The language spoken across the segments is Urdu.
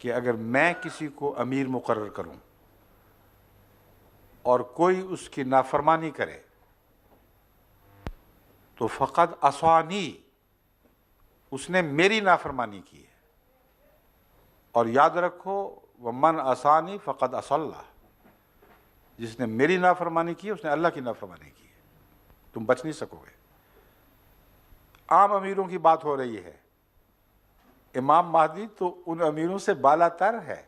کہ اگر میں کسی کو امیر مقرر کروں اور کوئی اس کی نافرمانی کرے تو فقط عصانی، اس نے میری نافرمانی کی ہے۔ اور یاد رکھو ومن عصانی فقط عصى اللہ، جس نے میری نافرمانی کی ہے اس نے اللہ کی نافرمانی کی ہے، تم بچ نہیں سکو گے۔ عام امیروں کی بات ہو رہی ہے، امام مہدی تو ان امیروں سے بالا تر ہے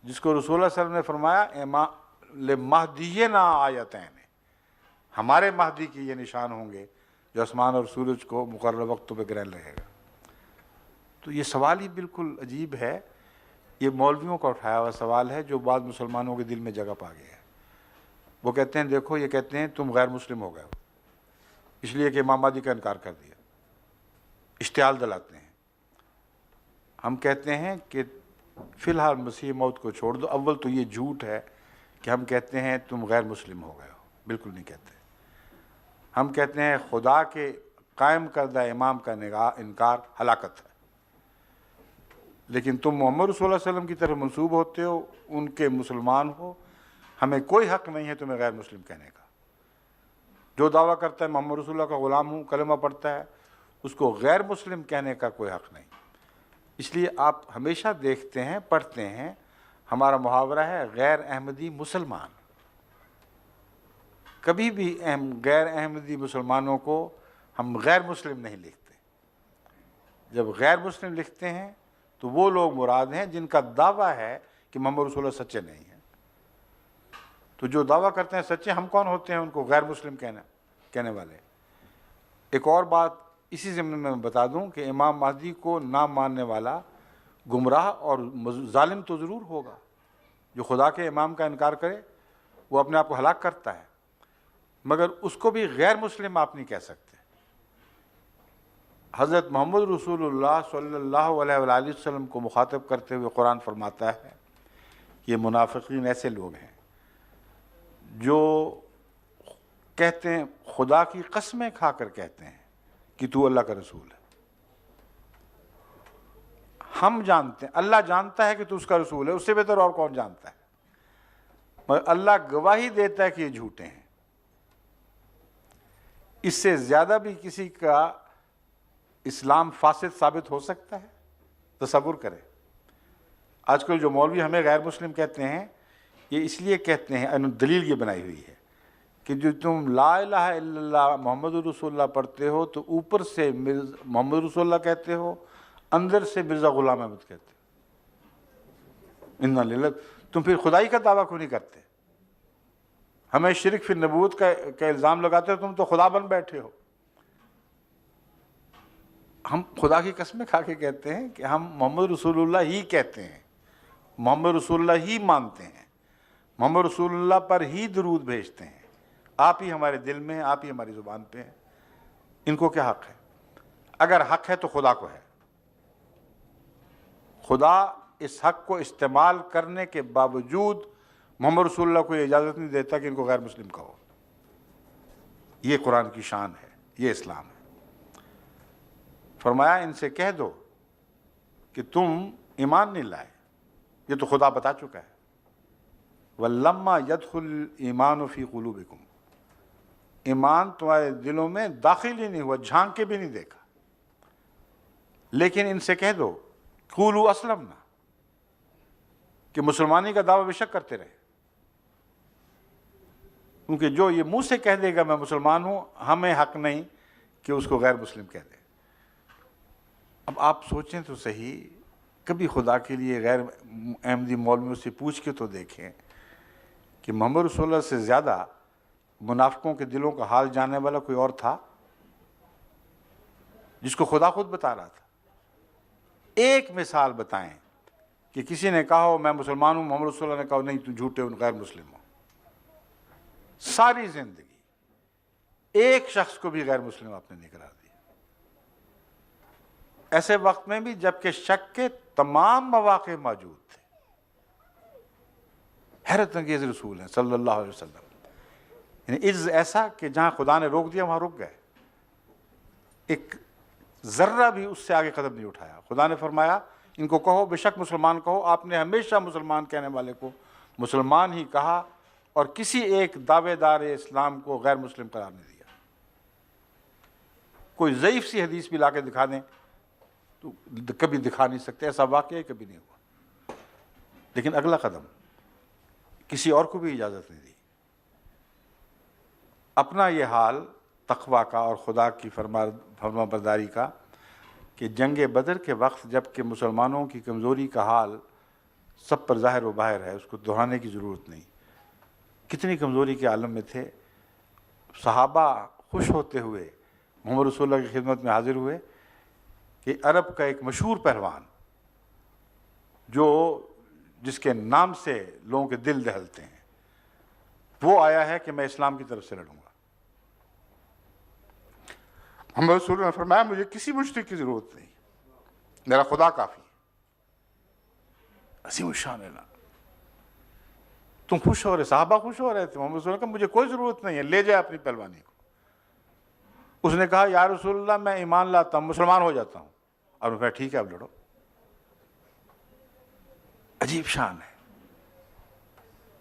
جس کو رسول اللہ صلی اللہ علیہ وسلم نے فرمایا لمہدینا آیتین، ہمارے مہدی کی یہ نشان ہوں گے جو آسمان اور سورج کو مقررہ وقتوں پہ گرہن رہے گا۔ تو یہ سوال ہی بالکل عجیب ہے، یہ مولویوں کا اٹھایا ہوا سوال ہے جو بعض مسلمانوں کے دل میں جگہ پا گیا ہے۔ وہ کہتے ہیں دیکھو، یہ کہتے ہیں تم غیر مسلم ہو گئے ہو اس لیے کہ امام مہدی کا انکار کر دیا، اشتعال دلاتے ہیں۔ ہم کہتے ہیں کہ فی الحال مسیح موت کو چھوڑ دو۔ اول تو یہ جھوٹ ہے کہ ہم کہتے ہیں تم غیر مسلم ہو گئے ہو، بالکل نہیں کہتے۔ ہم کہتے ہیں خدا کے قائم کردہ امام کا انکار ہلاکت ہے، لیکن تم محمد رسول اللہ علیہ وسلم کی طرف منسوب ہوتے ہو، ان کے مسلمان ہو، ہمیں کوئی حق نہیں ہے تمہیں غیر مسلم کہنے کا۔ جو دعویٰ کرتا ہے محمد رسول اللہ کا غلام ہوں، کلمہ پڑھتا ہے، اس کو غیر مسلم کہنے کا کوئی حق نہیں۔ اس لیے آپ ہمیشہ دیکھتے ہیں، پڑھتے ہیں، ہمارا محاورہ ہے غیر احمدی مسلمان۔ کبھی بھی غیر احمدی مسلمانوں کو ہم غیر مسلم نہیں لکھتے۔ جب غیر مسلم لکھتے ہیں تو وہ لوگ مراد ہیں جن کا دعویٰ ہے کہ محمد رسول اللہ سچے نہیں ہیں۔ تو جو دعویٰ کرتے ہیں سچے، ہم کون ہوتے ہیں ان کو غیر مسلم کہنے والے؟ ایک اور بات اسی ضمن میں بتا دوں کہ امام مہدی کو نہ ماننے والا گمراہ اور ظالم تو ضرور ہوگا۔ جو خدا کے امام کا انکار کرے وہ اپنے آپ کو ہلاک کرتا ہے، مگر اس کو بھی غیر مسلم آپ نہیں کہہ سکتے۔ حضرت محمد رسول اللہ صلی اللہ علیہ وآلہ وسلم کو مخاطب کرتے ہوئے قرآن فرماتا ہے یہ منافقین ایسے لوگ ہیں جو کہتے ہیں، خدا کی قسمیں کھا کر کہتے ہیں کہ تو اللہ کا رسول ہے۔ ہم جانتے ہیں، اللہ جانتا ہے کہ تو اس کا رسول ہے، اس سے بہتر اور کون جانتا ہے، مگر اللہ گواہی دیتا ہے کہ یہ جھوٹے ہیں۔ اس سے زیادہ بھی کسی کا اسلام فاسد ثابت ہو سکتا ہے؟ تصور کریں۔ آج کل جو مولوی ہمیں غیر مسلم کہتے ہیں، یہ اس لیے کہتے ہیں، دلیل یہ بنائی ہوئی ہے کہ جو تم لا الہ الا اللہ محمد رسول اللہ پڑھتے ہو تو اوپر سے محمد رسول اللہ کہتے ہو، اندر سے مرزا غلام احمد کہتے ہو۔ انا للہ، تم پھر خدائی کا دعویٰ کیوں نہیں کرتے؟ ہمیں شرک فی النبوت کا الزام لگاتے ہو، تم تو خدا بن بیٹھے ہو۔ ہم خدا کی قسمیں کھا کے کہتے ہیں کہ ہم محمد رسول اللہ ہی کہتے ہیں، محمد رسول اللہ ہی مانتے ہیں، محمد رسول اللہ پر ہی درود بھیجتے ہیں۔ آپ ہی ہمارے دل میں ہیں، آپ ہی ہماری زبان پہ ہیں۔ ان کو کیا حق ہے؟ اگر حق ہے تو خدا کو ہے۔ خدا اس حق کو استعمال کرنے کے باوجود محمد رسول اللہ کو یہ اجازت نہیں دیتا کہ ان کو غیر مسلم کہو۔ یہ قرآن کی شان ہے، یہ اسلام ہے۔ فرمایا ان سے کہہ دو کہ تم ایمان نہیں لائے، یہ تو خدا بتا چکا ہے۔ وَلَمَّا يَدْخُلِ الْإِيمَانُ فِي قُلُوبِكُمْ، ایمان تمہارے دلوں میں داخل ہی نہیں ہوا، جھانک کے بھی نہیں دیکھا۔ لیکن ان سے کہہ دو قُولُوا أَسْلَمْنَا، کہ مسلمانی کا دعویٰ بے شک کرتے رہے، کیونکہ جو یہ منہ سے کہہ دے گا میں مسلمان ہوں، ہمیں حق نہیں کہ اس کو غیر مسلم کہہ دے۔ اب آپ سوچیں تو صحیح، کبھی خدا کے لیے غیر احمدی مولویوں سے پوچھ کے تو دیکھیں کہ محمد رسول اللہ سے زیادہ منافقوں کے دلوں کا حال جاننے والا کوئی اور تھا جس کو خدا خود بتا رہا تھا؟ ایک مثال بتائیں کہ کسی نے کہا ہو میں مسلمان ہوں، محمد رسول اللہ نے کہا نہیں تو جھوٹے غیر مسلم ہو۔ ساری زندگی ایک شخص کو بھی غیر مسلم آپ نے نہیں قرار دیا، ایسے وقت میں بھی جبکہ شک کے تمام مواقع موجود تھے۔ حیرت انگیز رسول ہیں صلی اللہ علیہ وسلم، یعنی عجز ایسا کہ جہاں خدا نے روک دیا وہاں رک گئے، ایک ذرہ بھی اس سے آگے قدم نہیں اٹھایا۔ خدا نے فرمایا ان کو کہو بے شک مسلمان کہو، آپ نے ہمیشہ مسلمان کہنے والے کو مسلمان ہی کہا اور کسی ایک دعوے دار اسلام کو غیر مسلم قرار نہیں دیا۔ کوئی ضعیف سی حدیث بھی لا کے دکھا دیں تو کبھی دکھا نہیں سکتے، ایسا واقعہ کبھی نہیں ہوا۔ لیکن اگلا قدم کسی اور کو بھی اجازت نہیں دی۔ اپنا یہ حال تقویٰ کا اور خدا کی فرما برداری کا کہ جنگ بدر کے وقت جب کہ مسلمانوں کی کمزوری کا حال سب پر ظاہر و باہر ہے، اس کو دہرانے کی ضرورت نہیں، کتنی کمزوری کے عالم میں تھے۔ صحابہ خوش ہوتے ہوئے محمد رسول اللہ کی خدمت میں حاضر ہوئے کہ عرب کا ایک مشہور پہلوان جس کے نام سے لوگوں کے دل دہلتے ہیں، وہ آیا ہے کہ میں اسلام کی طرف سے لڑوں گا۔ محمد رسول اللہ نے فرمایا مجھے کسی مشرک کی ضرورت نہیں، میرا خدا کافی ہے۔ عظیم الشان اعلان۔ تم خوش ہو رہے، صحابہ خوش ہو رہے تھے، محمد رسول اللہ نے کہا مجھے کوئی ضرورت نہیں ہے، لے جائے اپنی پہلوانی کو۔ اس نے کہا یا رسول اللہ میں ایمان لاتا ہوں، مسلمان ہو جاتا ہوں۔ اور میں ٹھیک ہے اب لڑو۔ عجیب شان ہے،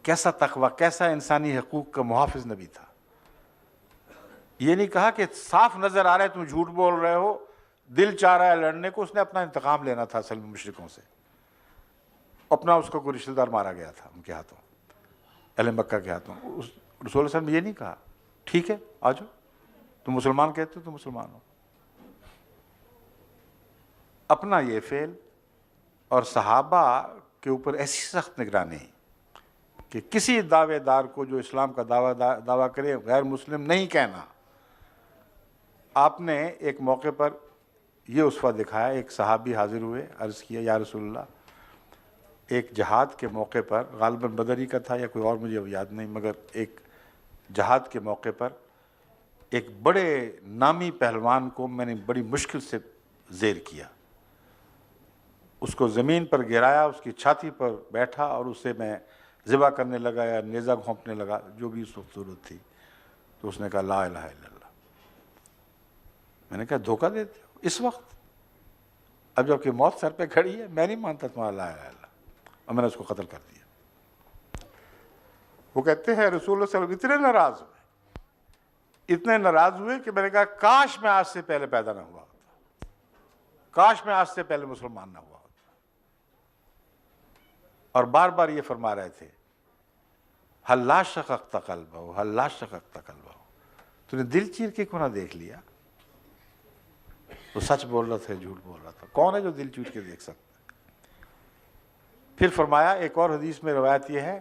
کیسا تقویٰ، کیسا انسانی حقوق کا محافظ نبی تھا۔ یہ نہیں کہا کہ صاف نظر آ رہا ہے تم جھوٹ بول رہے ہو، دل چاہ رہا ہے لڑنے کو۔ اس نے اپنا انتقام لینا تھا اصل میں مشرکوں سے، اپنا اس کو کوئی رشتہ دار مارا گیا تھا ان کے ہاتھوں، اہل مکہ کے ہاتھوں۔ رسول اللہ صلی اللہ علیہ وسلم نے یہ نہیں کہا ٹھیک ہے آ جاؤ، تم مسلمان کہتے ہو تم مسلمان ہو۔ اپنا یہ فعل اور صحابہ کے اوپر ایسی سخت نگرانی کہ کسی دعوے دار کو جو اسلام کا دعویٰ کرے غیر مسلم نہیں کہنا۔ آپ نے ایک موقع پر یہ اسوہ دکھایا، ایک صحابی حاضر ہوئے، عرض کیا یا رسول اللہ ایک جہاد کے موقع پر، غالباً بدری کا تھا یا کوئی اور مجھے یاد نہیں، مگر ایک جہاد کے موقع پر ایک بڑے نامی پہلوان کو میں نے بڑی مشکل سے زیر کیا، اس کو زمین پر گرایا، اس کی چھاتی پر بیٹھا اور اسے میں ذبح کرنے لگا یا نیزہ گھونپنے لگا، جو بھی اس وقت صورت تھی۔ تو اس نے کہا لا الہ الا اللہ۔ میں نے کہا دھوکہ دیتے ہو اس وقت، اب جب کہ موت سر پہ کھڑی ہے، میں نہیں مانتا تمہارا لا الہ الا اللہ، اور میں نے اس کو قتل کر دیا۔ وہ کہتے ہیں رسول اللہ صلی اللہ علیہ وسلم اتنے ناراض ہوئے کہ میں نے کہا کاش میں آج سے پہلے پیدا نہ ہوا ہوتا، کاش میں آج سے پہلے مسلمان نہ ہوا ہوتا۔ اور بار بار یہ فرما رہے تھے حل لا شققت قلبہ، حل لا شققت قلبہ، تو نے دل چیر کے کیوں نہ دیکھ لیا؟ وہ سچ بول رہا تھا جھوٹ بول رہا تھا، کون ہے جو دل چیر کے دیکھ سکتا ہے؟ پھر فرمایا ایک اور حدیث میں روایت یہ ہے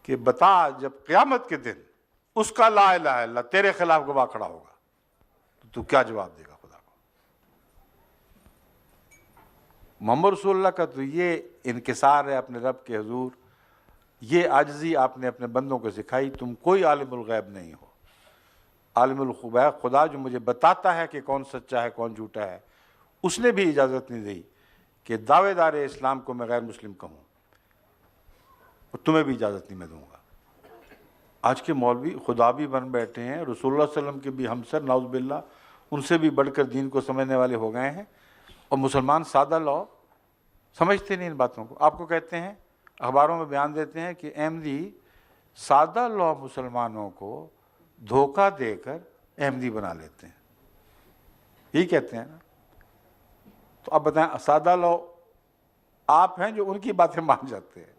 کہ بتا جب قیامت کے دن اس کا لا الہ الا اللہ تیرے خلاف گواہ کھڑا ہوگا تو کیا جواب دے گا خدا کو؟ محمد رسول اللہ کا تو یہ انکسار ہے اپنے رب کے حضور، یہ عاجزی آپ نے اپنے بندوں کو سکھائی۔ تم کوئی عالم الغیب نہیں ہو، عالم الغیب خدا جو مجھے بتاتا ہے کہ کون سچا ہے کون جھوٹا ہے، اس نے بھی اجازت نہیں دی کہ دعوے دار اسلام کو میں غیر مسلم کہوں، اور تمہیں بھی اجازت نہیں میں دوں گا۔ آج کے مولوی خدا بھی بن بیٹھے ہیں، رسول اللہ صلی اللہ علیہ وسلم کے بھی ہمسر نعوذ باللہ، ان سے بھی بڑھ کر دین کو سمجھنے والے ہو گئے ہیں، اور مسلمان سادہ لو سمجھتے نہیں ان باتوں کو۔ آپ کو کہتے ہیں، اخباروں میں بیان دیتے ہیں کہ احمدی سادہ لو مسلمانوں کو دھوکہ دے کر احمدی بنا لیتے ہیں، یہی کہتے ہیں نا۔ تو اب بتائیں سادہ لو آپ ہیں جو ان کی باتیں مان جاتے ہیں،